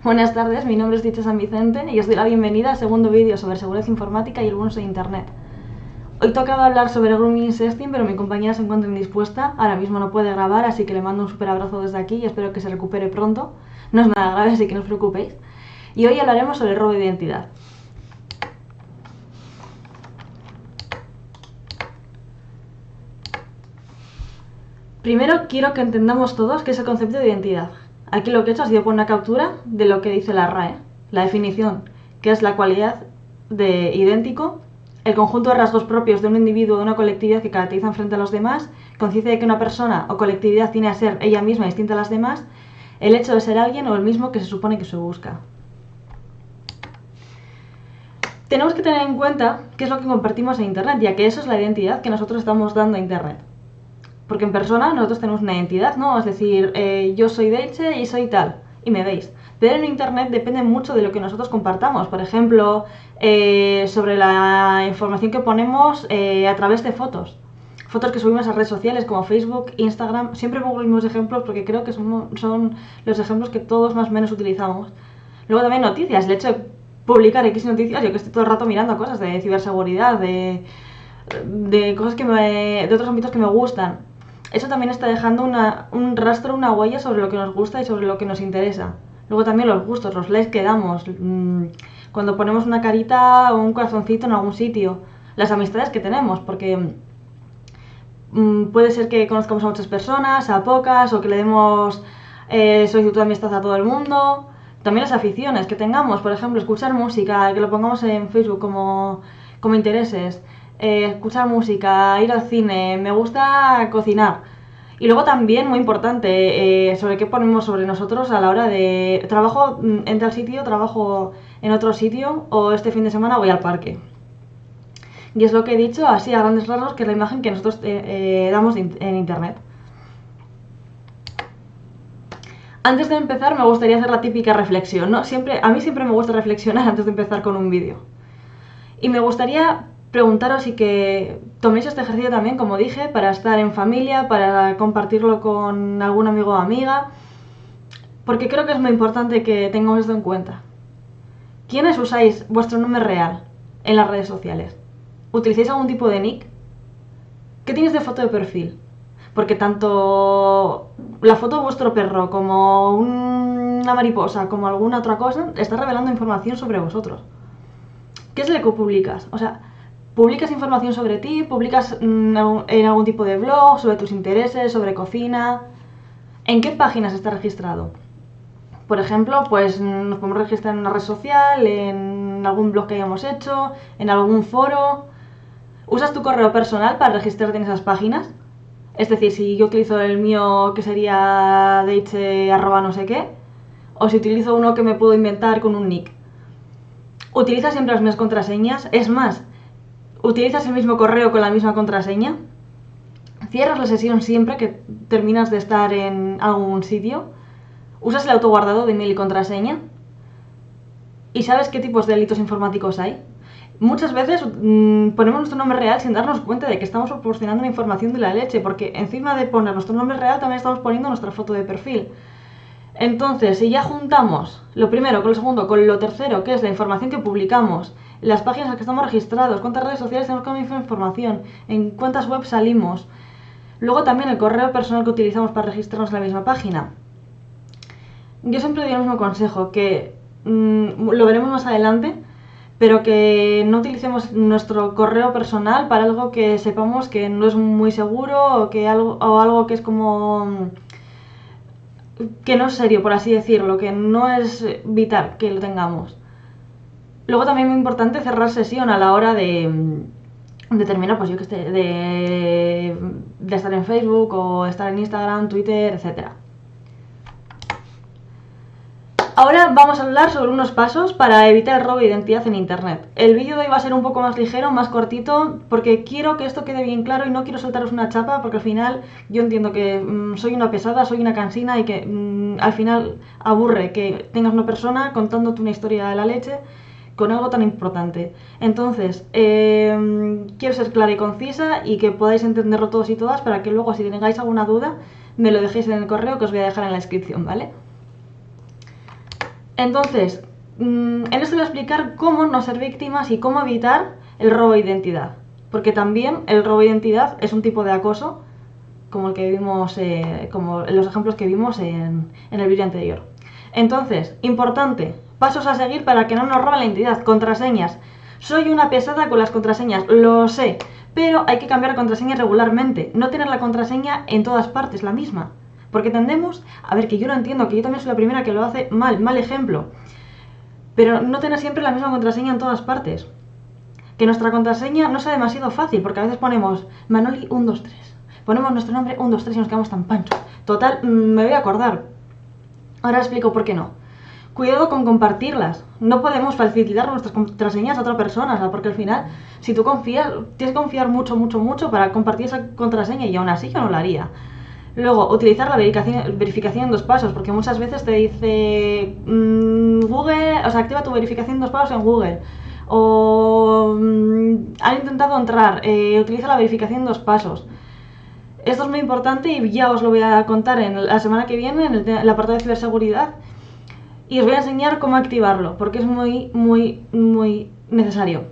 Buenas tardes, mi nombre es Dicha San Vicente y os doy la bienvenida al segundo vídeo sobre seguridad informática y el buen uso de Internet. Hoy tocaba hablar sobre grooming y sexting, pero mi compañera se encuentra indispuesta, ahora mismo no puede grabar, así que le mando un super abrazo desde aquí y espero que se recupere pronto. No es nada grave, así que no os preocupéis. Y hoy hablaremos sobre el robo de identidad. Primero quiero que entendamos todos qué es el concepto de identidad. Aquí lo que he hecho ha sido poner una captura de lo que dice la RAE, la definición, que es la cualidad de idéntico, el conjunto de rasgos propios de un individuo o de una colectividad que caracterizan frente a los demás, conciencia de que una persona o colectividad tiene a ser ella misma distinta a las demás, el hecho de ser alguien o el mismo que se supone que se busca. Tenemos que tener en cuenta qué es lo que compartimos en Internet, ya que eso es la identidad que nosotros estamos dando a Internet. Porque en persona nosotros tenemos una identidad, ¿no? Es decir, yo soy Deiche y soy tal, y me veis. Pero en Internet depende mucho de lo que nosotros compartamos. Por ejemplo, sobre la información que ponemos a través de fotos. Fotos que subimos a redes sociales como Facebook, Instagram. Siempre pongo los mismos ejemplos porque creo que son los ejemplos que todos más o menos utilizamos. Luego también noticias. El hecho de publicar X noticias, yo que estoy todo el rato mirando cosas de ciberseguridad, de cosas de otros ámbitos que me gustan. Eso también está dejando un rastro, una huella sobre lo que nos gusta y sobre lo que nos interesa. Luego también los gustos, los likes que damos, cuando ponemos una carita o un corazoncito en algún sitio, las amistades que tenemos, porque puede ser que conozcamos a muchas personas, a pocas, o que le demos solicitud de amistad a todo el mundo. También las aficiones que tengamos, por ejemplo, escuchar música, que lo pongamos en Facebook como intereses. Escuchar música, ir al cine, me gusta cocinar. Y luego también, muy importante, sobre qué ponemos sobre nosotros a la hora de trabajo en tal sitio, trabajo en otro sitio, o este fin de semana voy al parque. Y es lo que he dicho, así a grandes rasgos, que es la imagen que nosotros damos en Internet. Antes de empezar me gustaría hacer la típica reflexión, ¿no? A mí siempre me gusta reflexionar antes de empezar con un vídeo. Y me gustaría preguntaros y que toméis este ejercicio también, como dije, para estar en familia, para compartirlo con algún amigo o amiga, porque creo que es muy importante que tengamos esto en cuenta. ¿Quiénes usáis vuestro nombre real en las redes sociales? ¿Utilizáis algún tipo de nick? ¿Qué tienes de foto de perfil? Porque tanto la foto de vuestro perro como una mariposa, como alguna otra cosa, está revelando información sobre vosotros. ¿Qué es lo que publicas? O sea, ¿publicas información sobre ti? ¿Publicas en algún tipo de blog, sobre tus intereses, sobre cocina? ¿En qué páginas está registrado? Por ejemplo, pues nos podemos registrar en una red social, en algún blog que hayamos hecho, en algún foro. ¿Usas tu correo personal para registrarte en esas páginas? Es decir, si yo utilizo el mío que sería deiche@ no sé qué, o si utilizo uno que me puedo inventar con un nick. ¿Utilizas siempre las mismas contraseñas? Es más, ¿utilizas el mismo correo con la misma contraseña? ¿Cierras la sesión siempre que terminas de estar en algún sitio? ¿Usas el autoguardado de email y contraseña? ¿Y sabes qué tipos de delitos informáticos hay? Muchas veces ponemos nuestro nombre real sin darnos cuenta de que estamos proporcionando una información de la leche, porque encima de poner nuestro nombre real también estamos poniendo nuestra foto de perfil. Entonces, si ya juntamos lo primero con lo segundo, con lo tercero, que es la información que publicamos, las páginas en las que estamos registrados, cuántas redes sociales tenemos con esa información, en cuántas webs salimos, luego también el correo personal que utilizamos para registrarnos en la misma página. Yo siempre doy el mismo consejo, que lo veremos más adelante, pero que no utilicemos nuestro correo personal para algo que sepamos que no es muy seguro o algo que es como que no es serio, por así decirlo, que no es vital que lo tengamos. Luego también es muy importante cerrar sesión a la hora de terminar, pues yo que sé, de estar en Facebook o estar en Instagram, Twitter, etcétera. Ahora vamos a hablar sobre unos pasos para evitar el robo de identidad en Internet. El vídeo de hoy va a ser un poco más ligero, más cortito, porque quiero que esto quede bien claro y no quiero soltaros una chapa, porque al final yo entiendo que soy una pesada, soy una cansina y que al final aburre que tengas una persona contándote una historia de la leche con algo tan importante. Entonces, quiero ser clara y concisa y que podáis entenderlo todos y todas para que luego, si tengáis alguna duda, me lo dejéis en el correo que os voy a dejar en la descripción, ¿vale? Entonces, en esto voy a explicar cómo no ser víctimas y cómo evitar el robo de identidad. Porque también el robo de identidad es un tipo de acoso, como el que vimos, como los ejemplos que vimos en el vídeo anterior. Entonces, importante, pasos a seguir para que no nos roben la identidad. Contraseñas. Soy una pesada con las contraseñas, lo sé, pero hay que cambiar la contraseña regularmente. No tener la contraseña en todas partes, la misma. Porque tendemos, a ver, que yo lo entiendo, que yo también soy la primera que lo hace mal ejemplo. Pero no tener siempre la misma contraseña en todas partes. Que nuestra contraseña no sea demasiado fácil, porque a veces ponemos Manoli 123. Ponemos nuestro nombre 123 y nos quedamos tan panchos. Total, me voy a acordar. Ahora explico por qué no. Cuidado con compartirlas. No podemos facilitar nuestras contraseñas a otra persona, o sea, porque al final, si tú confías, tienes que confiar mucho para compartir esa contraseña, y aún así yo no lo haría. Luego, utilizar la verificación en 2 pasos, porque muchas veces te dice Google, o sea, activa tu verificación en 2 pasos en Google. O han intentado entrar, utiliza la verificación en 2 pasos. Esto es muy importante y ya os lo voy a contar en la semana que viene en el apartado de ciberseguridad. Y os voy a enseñar cómo activarlo, porque es muy necesario.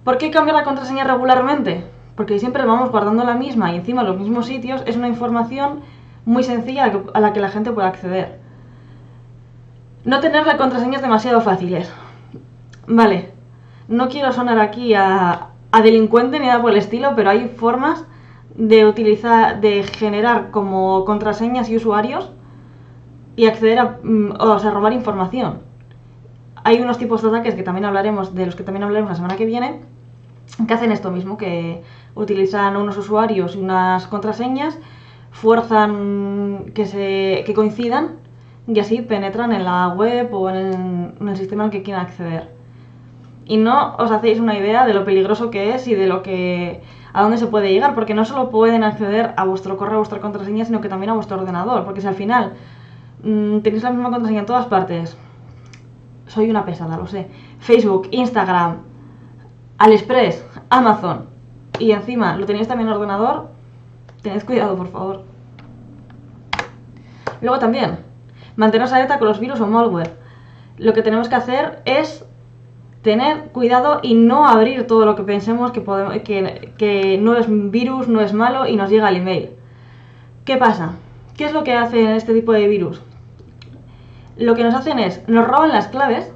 ¿Por qué cambiar la contraseña regularmente? Porque siempre vamos guardando la misma y encima en los mismos sitios. Es una información muy sencilla a la que la gente puede acceder. No tener las contraseñas demasiado fáciles. Vale, no quiero sonar aquí a delincuente ni nada por el estilo, pero hay formas de generar como contraseñas y usuarios y acceder o sea, robar información. Hay unos tipos de ataques que también hablaremos, de los que también hablaremos la semana que viene, que hacen esto mismo, que utilizan unos usuarios y unas contraseñas, fuerzan que coincidan y así penetran en la web o en el sistema al que quieran acceder. Y no os hacéis una idea de lo peligroso que es y de a dónde se puede llegar, porque no solo pueden acceder a vuestro correo, a vuestra contraseña, sino que también a vuestro ordenador, porque si al final tenéis la misma contraseña en todas partes, soy una pesada, lo sé, Facebook, Instagram, AliExpress, Amazon, y encima lo tenéis también en el ordenador, tened cuidado, por favor. Luego también, manteneros alerta con los virus o malware. Lo que tenemos que hacer es tener cuidado y no abrir todo lo que pensemos que no es virus, no es malo y nos llega al email. ¿Qué pasa? ¿Qué es lo que hacen este tipo de virus? Lo que nos hacen es, nos roban las claves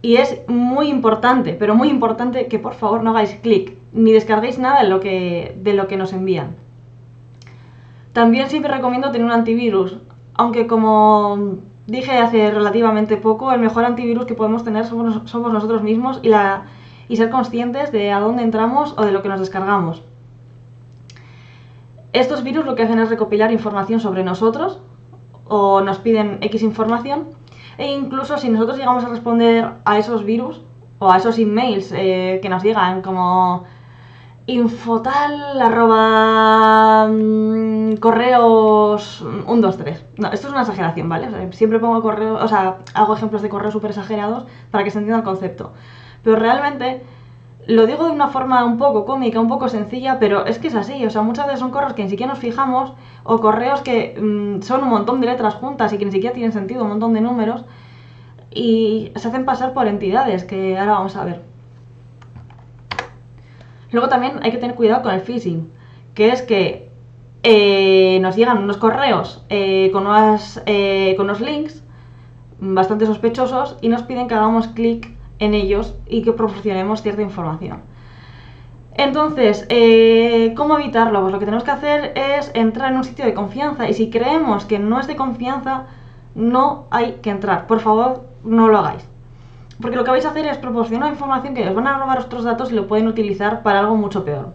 y es muy importante, pero muy importante que por favor no hagáis clic ni descarguéis nada de lo que nos envían. También siempre recomiendo tener un antivirus, aunque como dije hace relativamente poco, el mejor antivirus que podemos tener somos nosotros mismos y ser conscientes de a dónde entramos o de lo que nos descargamos. Estos virus lo que hacen es recopilar información sobre nosotros o nos piden X información, e incluso si nosotros llegamos a responder a esos virus o a esos emails que nos llegan como infotal correos 123. No, esto es una exageración, ¿vale? O sea, siempre pongo correos, o sea, hago ejemplos de correos súper exagerados para que se entienda el concepto. Pero realmente lo digo de una forma un poco cómica, un poco sencilla, pero es que es así. O sea, muchas veces son correos que ni siquiera nos fijamos, o correos que son un montón de letras juntas y que ni siquiera tienen sentido, un montón de números, y se hacen pasar por entidades, que ahora vamos a ver. Luego también hay que tener cuidado con el phishing, que es que nos llegan unos correos con unos links bastante sospechosos y nos piden que hagamos clic en ellos y que proporcionemos cierta información. Entonces, ¿cómo evitarlo? Pues lo que tenemos que hacer es entrar en un sitio de confianza, y si creemos que no es de confianza, no hay que entrar. Por favor, no lo hagáis. Porque lo que vais a hacer es proporcionar información que os van a robar vuestros datos y lo pueden utilizar para algo mucho peor.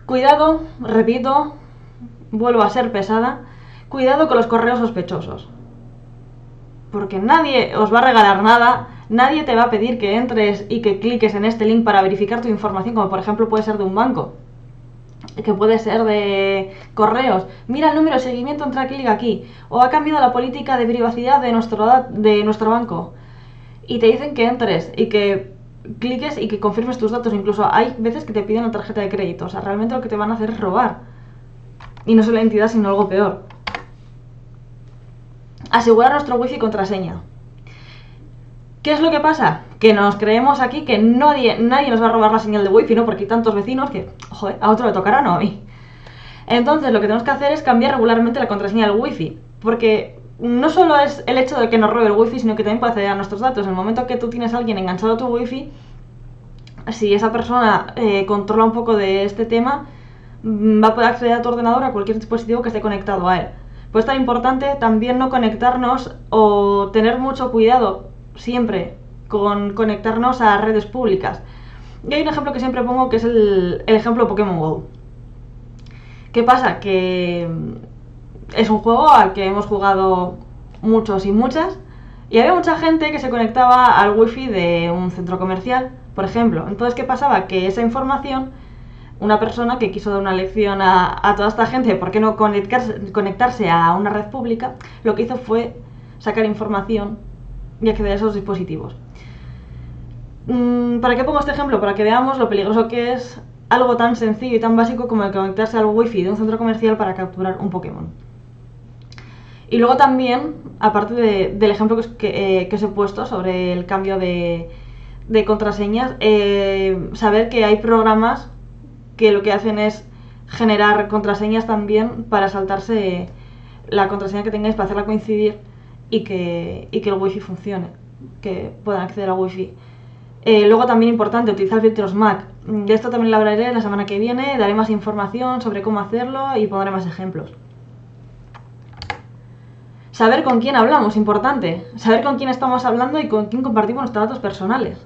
Cuidado, repito, vuelvo a ser pesada, cuidado con los correos sospechosos. Porque nadie os va a regalar nada, nadie te va a pedir que entres y que cliques en este link para verificar tu información, como por ejemplo puede ser de un banco, que puede ser de correos. Mira el número de seguimiento, entra clic aquí. O ha cambiado la política de privacidad de nuestro banco. Y te dicen que entres y que cliques y que confirmes tus datos. Incluso hay veces que te piden la tarjeta de crédito. O sea, realmente lo que te van a hacer es robar. Y no solo la entidad, sino algo peor. asegurar nuestro wifi y contraseña. ¿Qué es lo que pasa? Que nos creemos aquí que nadie nos va a robar la señal de wifi, ¿no? Porque hay tantos vecinos que, joder, a otro le tocará, no a mí. Entonces lo que tenemos que hacer es cambiar regularmente la contraseña del wifi, porque no solo es el hecho de que nos robe el wifi, sino que también puede acceder a nuestros datos. En el momento que tú tienes a alguien enganchado a tu wifi, si esa persona controla un poco de este tema, va a poder acceder a tu ordenador, a cualquier dispositivo que esté conectado a él. Pues es tan importante también no conectarnos o tener mucho cuidado siempre con conectarnos a redes públicas. Y hay un ejemplo que siempre pongo, que es el ejemplo Pokémon GO. ¿Qué pasa? Que es un juego al que hemos jugado muchos y muchas, y había mucha gente que se conectaba al wifi de un centro comercial, por ejemplo. Entonces, ¿qué pasaba? Que esa información, una persona que quiso dar una lección a toda esta gente de por qué no conectarse a una red pública, lo que hizo fue sacar información y acceder a esos dispositivos. ¿Para qué pongo este ejemplo? Para que veamos lo peligroso que es algo tan sencillo y tan básico como el conectarse al wifi de un centro comercial para capturar un Pokémon. Y luego también, aparte del ejemplo que os he puesto sobre el cambio de contraseñas, saber que hay programas que lo que hacen es generar contraseñas también para saltarse la contraseña que tengáis, para hacerla coincidir y que el wifi funcione, que puedan acceder al wifi. Luego también importante, utilizar filtros MAC. De esto también lo hablaré la semana que viene, daré más información sobre cómo hacerlo y pondré más ejemplos. Saber con quién hablamos, importante. Saber con quién estamos hablando y con quién compartimos nuestros datos personales.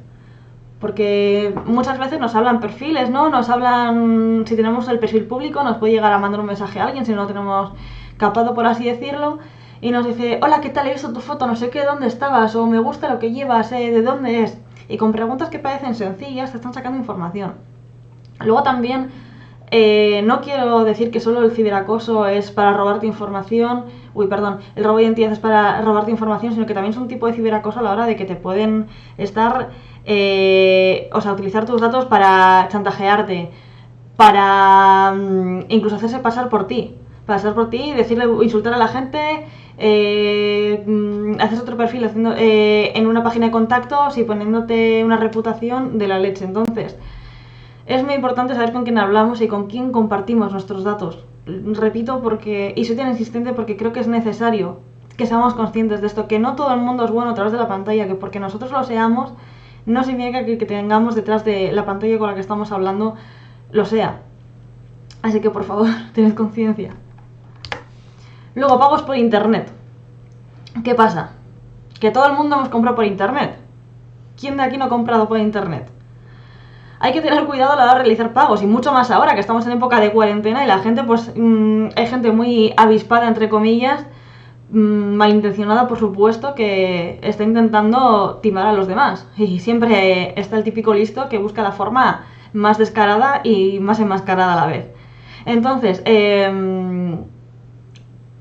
Porque muchas veces nos hablan perfiles, ¿no? Nos hablan, si tenemos el perfil público, nos puede llegar a mandar un mensaje a alguien si no lo tenemos capado, por así decirlo, y nos dice, hola, ¿qué tal? He visto tu foto, no sé qué, ¿dónde estabas? O me gusta lo que llevas, ¿de dónde es? Y con preguntas que parecen sencillas te están sacando información. Luego también, no quiero decir que solo el ciberacoso es para robarte información, el robo de identidad es para robarte información, sino que también es un tipo de ciberacoso a la hora de que te pueden estar, utilizar tus datos para chantajearte, para incluso hacerse pasar por ti, decirle, insultar a la gente, haces otro perfil haciendo, en una página de contactos y poniéndote una reputación de la leche. Entonces, es muy importante saber con quién hablamos y con quién compartimos nuestros datos. Repito, y soy tan insistente porque creo que es necesario que seamos conscientes de esto, que no todo el mundo es bueno a través de la pantalla, que porque nosotros lo seamos, no significa que tengamos detrás de la pantalla con la que estamos hablando lo sea. Así que por favor, tened conciencia. Luego, pagos por internet. ¿Qué pasa? Que todo el mundo hemos comprado por internet. ¿Quién de aquí no ha comprado por internet? Hay que tener cuidado a la hora de realizar pagos, y mucho más ahora que estamos en época de cuarentena y la gente, pues, hay gente muy avispada, entre comillas, malintencionada, por supuesto, que está intentando timar a los demás. Y siempre está el típico listo que busca la forma más descarada y más enmascarada a la vez. Entonces,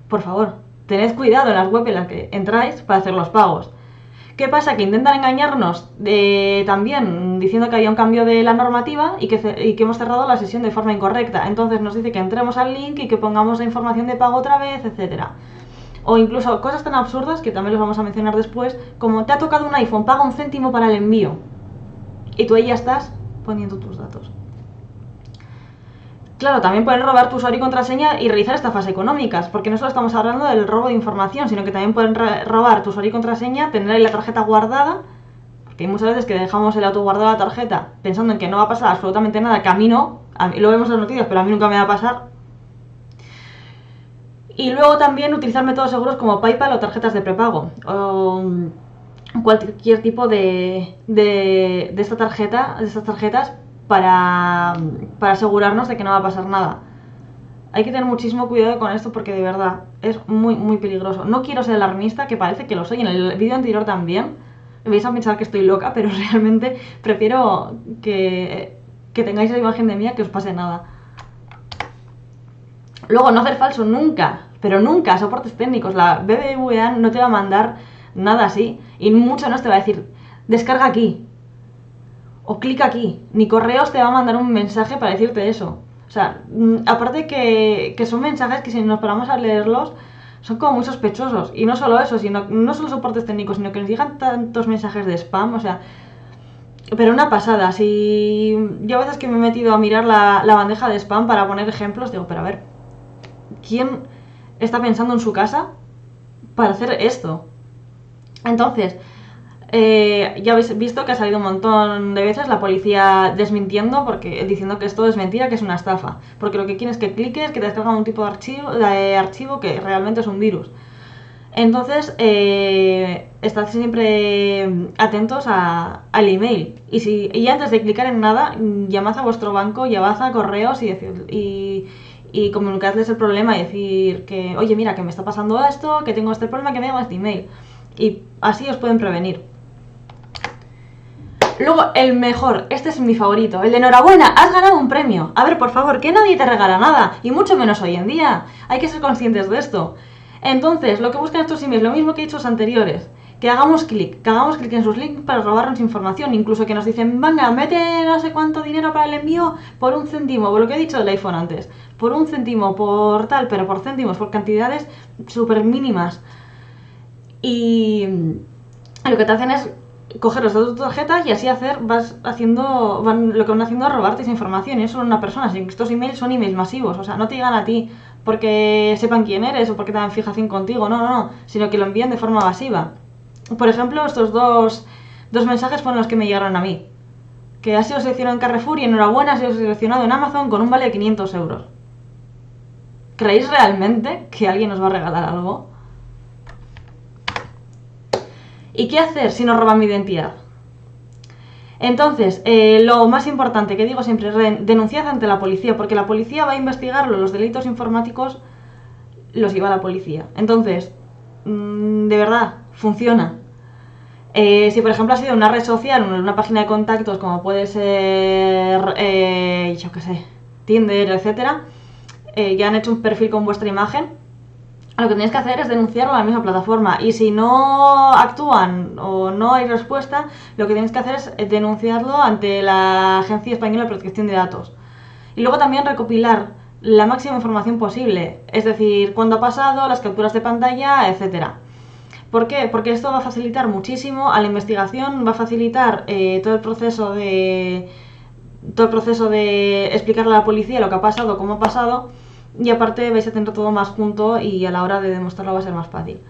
por favor, tened cuidado en las webs en las que entráis para hacer los pagos. ¿Qué pasa? Que intentan engañarnos también diciendo que había un cambio de la normativa y que hemos cerrado la sesión de forma incorrecta. Entonces nos dice que entremos al link y que pongamos la información de pago otra vez, etcétera. O incluso cosas tan absurdas, que también los vamos a mencionar después, como te ha tocado un iPhone, paga 1 céntimo para el envío. Y tú ahí ya estás poniendo tus datos. Claro, también pueden robar tu usuario y contraseña y realizar estafas económicas, porque no solo estamos hablando del robo de información, sino que también pueden robar tu usuario y contraseña, tener ahí la tarjeta guardada, porque hay muchas veces que dejamos el auto guardado la tarjeta pensando en que no va a pasar absolutamente nada, que a mí no, lo vemos en las noticias, pero a mí nunca me va a pasar. Y luego también utilizar métodos seguros como PayPal o tarjetas de prepago, o cualquier tipo de estas tarjetas para asegurarnos de que no va a pasar nada. Hay que tener muchísimo cuidado con esto porque de verdad es muy muy peligroso. No quiero ser alarmista, que parece que lo soy en el vídeo anterior también. Vais a pensar que estoy loca, pero realmente prefiero que tengáis la imagen de mí a que os pase nada. Luego, no hacer falso nunca, pero nunca, soportes técnicos. La BBVA no te va a mandar nada así, y mucho no te va a decir, descarga aquí o clica aquí, ni correos te va a mandar un mensaje para decirte eso. O sea, aparte que son mensajes que si nos paramos a leerlos son como muy sospechosos. Y no solo eso, sino no solo soportes técnicos, sino que nos llegan tantos mensajes de spam, o sea, pero una pasada. Si yo a veces que me he metido a mirar la bandeja de spam para poner ejemplos, digo, pero a ver, ¿quién está pensando en su casa para hacer esto? Entonces, ya habéis visto que ha salido un montón de veces la policía desmintiendo, diciendo que esto es mentira, que es una estafa. Porque lo que quieren es que cliques, que te descargan un tipo de archivo que realmente es un virus. Entonces, estad siempre atentos al email. Y antes de clicar en nada, llamad a vuestro banco, llamad a correos y comunicadles el problema y decir que, oye, mira, que me está pasando esto, que tengo este problema, que me llama este email. Y así os pueden prevenir. Luego, el mejor, este es mi favorito, el de enhorabuena, has ganado un premio. A ver, por favor, que nadie te regala nada, y mucho menos hoy en día. Hay que ser conscientes de esto. Entonces, lo que buscan estos emails, lo mismo que he dicho los anteriores, que hagamos clic en sus links para robarnos información, incluso que nos dicen, venga, mete no sé cuánto dinero para el envío por 1 céntimo, por lo que he dicho del iPhone antes, por 1 céntimo, por tal, pero por céntimos, por cantidades súper mínimas. Y lo que te hacen es coger los datos de tu tarjeta y así lo que van haciendo es robarte esa información. Y no solo una persona, sino que estos emails son emails masivos. O sea, no te llegan a ti porque sepan quién eres o porque tengan fijación contigo, no, sino que lo envían de forma masiva. Por ejemplo, estos dos mensajes fueron los que me llegaron a mí. Que ha sido seleccionado en Carrefour y enhorabuena, ha sido seleccionado en Amazon con un vale de 500 euros. ¿Creéis realmente que alguien nos va a regalar algo? ¿Y qué hacer si nos roban mi identidad? Entonces, lo más importante que digo siempre es denunciad ante la policía, porque la policía va a investigarlo, los delitos informáticos los lleva la policía. Entonces, de verdad, funciona. Si por ejemplo ha sido una red social, una página de contactos como puede ser, yo qué sé, Tinder, etcétera, ya han hecho un perfil con vuestra imagen, lo que tenéis que hacer es denunciarlo a la misma plataforma. Y si no actúan o no hay respuesta, lo que tenéis que hacer es denunciarlo ante la Agencia Española de Protección de Datos. Y luego también recopilar la máxima información posible, es decir, cuándo ha pasado, las capturas de pantalla, etcétera. ¿Por qué? Porque esto va a facilitar muchísimo a la investigación, va a facilitar todo el proceso de explicarle a la policía lo que ha pasado, cómo ha pasado. Y aparte vais a tener todo más junto y a la hora de demostrarlo va a ser más fácil.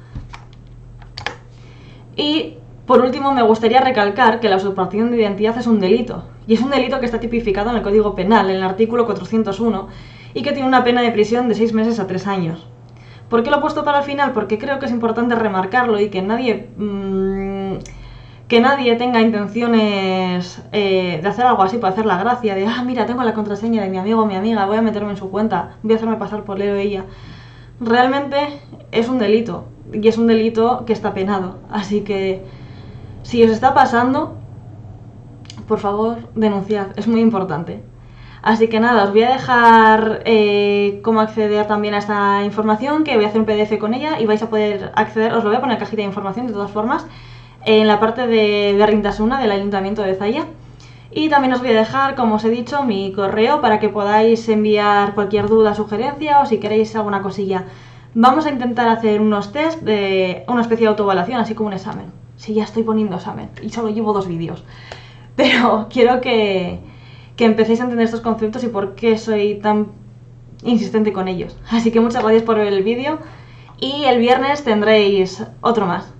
Y por último me gustaría recalcar que la usurpación de identidad es un delito. Y es un delito que está tipificado en el Código Penal, en el artículo 401, y que tiene una pena de prisión de 6 meses a 3 años. ¿Por qué lo he puesto para el final? Porque creo que es importante remarcarlo y que nadie tenga intenciones de hacer algo así para hacer la gracia de, mira, tengo la contraseña de mi amigo o mi amiga, voy a meterme en su cuenta, voy a hacerme pasar por él o ella. Realmente es un delito, y es un delito que está penado. Así que, si os está pasando, por favor, denunciad, es muy importante. Así que nada, os voy a dejar cómo acceder también a esta información, que voy a hacer un PDF con ella y vais a poder acceder, os lo voy a poner en cajita de información de todas formas, en la parte de Rintasuna del Ayuntamiento de Zalla. Y también os voy a dejar, como os he dicho, mi correo para que podáis enviar cualquier duda, sugerencia o si queréis alguna cosilla. Vamos a intentar hacer unos test de una especie de autoevaluación, así como un examen. Sí, ya estoy poniendo examen y solo llevo 2 vídeos. Pero quiero que empecéis a entender estos conceptos y por qué soy tan insistente con ellos. Así que muchas gracias por ver el vídeo y el viernes tendréis otro más.